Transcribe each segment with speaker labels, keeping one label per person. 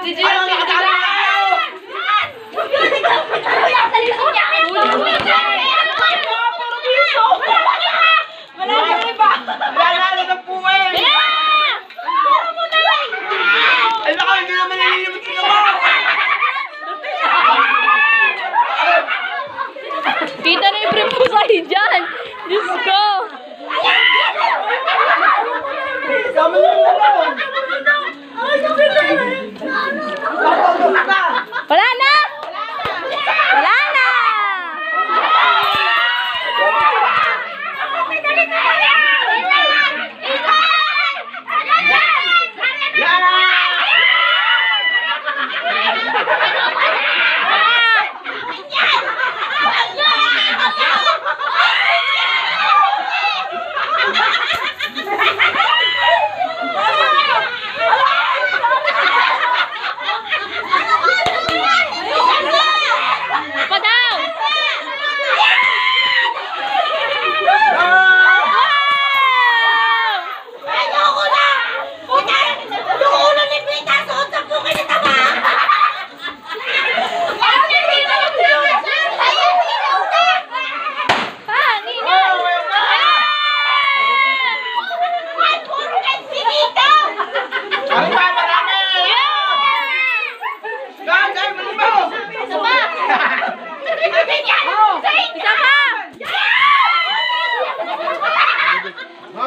Speaker 1: Si Gio yung pinagdala ako! Wala na iba! Wala na ng puwet! Ay baka hindi naman nalilimot sila mo!
Speaker 2: Kita na yung prepusahe dyan! Diyos ko!
Speaker 1: Sama nyo na lang!
Speaker 2: Wala na! Wala na!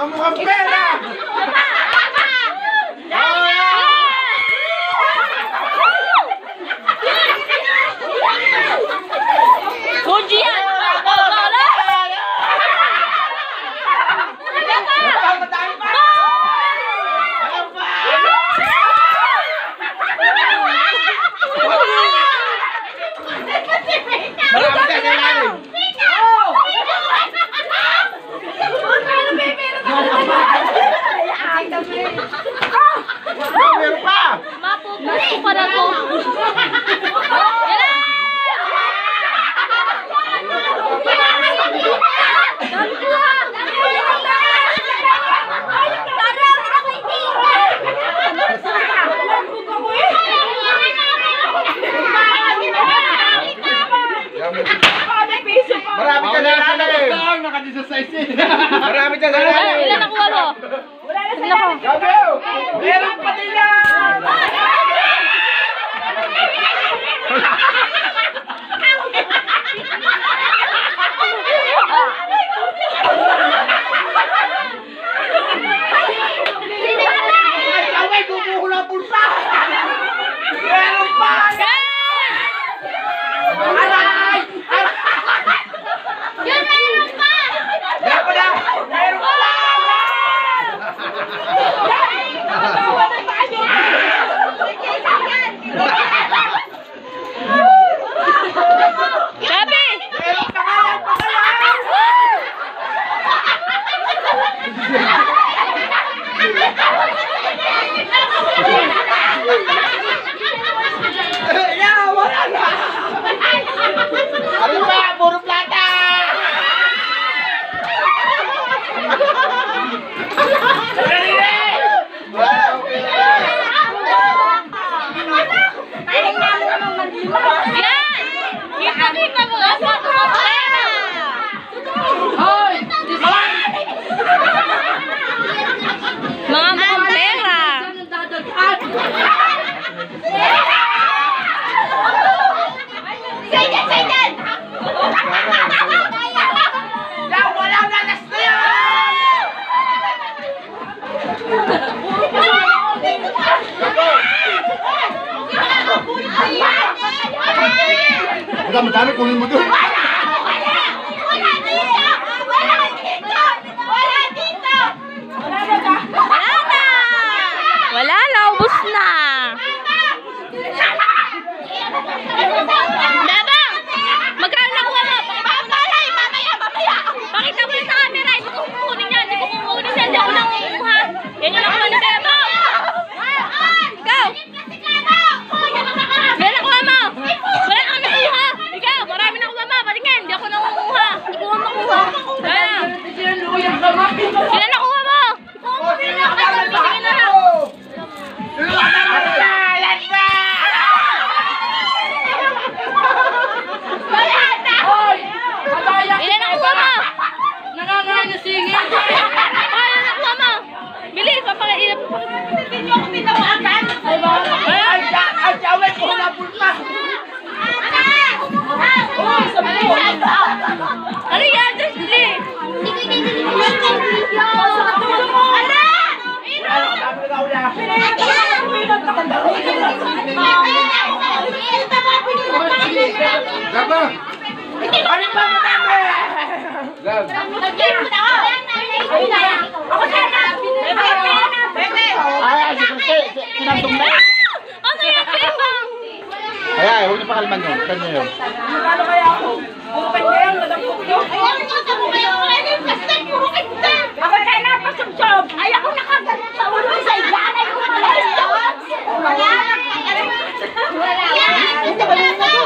Speaker 1: Mukhang pera!
Speaker 2: Kunji yan!
Speaker 1: Meron pa!
Speaker 2: Mapupuso pa na to.
Speaker 1: Marami ka nalalim! Marami ka nalalim!
Speaker 2: Ilan nakuha mo? Ilan ako?
Speaker 1: Gabriel! Meron pa nila! Ay, bubuko na pulsa! Meron pa! Aray!
Speaker 2: Yun, meron pa!
Speaker 1: Meron pa na! Meron pa!
Speaker 2: Sabi!
Speaker 1: Meron pa nga lang! Yeah, wala na! Ano ba? Puro plata!
Speaker 2: Yan! Ipakita mo nga sa pera!
Speaker 1: Hoy!
Speaker 2: Mga mukhang pera!
Speaker 1: Say that! Yeah, wala na! Last na yan! Madami kunin mo doon.
Speaker 2: Wala na! Ubus na! Dabang! Magkano nakuha mo? Mamaya! Pakita mo sa camera! Hindi ko kukunin yan! Hindi ko kukunin yan! Hindi ako lang kukuha! Yan yung nakuha ni Dabang! Ikaw! Yan nakuha mo! Wala kang nakuha! Ikaw! Marami nakuha mo!
Speaker 1: Gaba! Ano pa madami? Gab!
Speaker 3: Ay, sinandong na.
Speaker 2: Ano yan, Bebang?
Speaker 3: Ay, huwag niyo pakalman yun. Kanya yun.
Speaker 4: Ano kaya ako? Puro panje?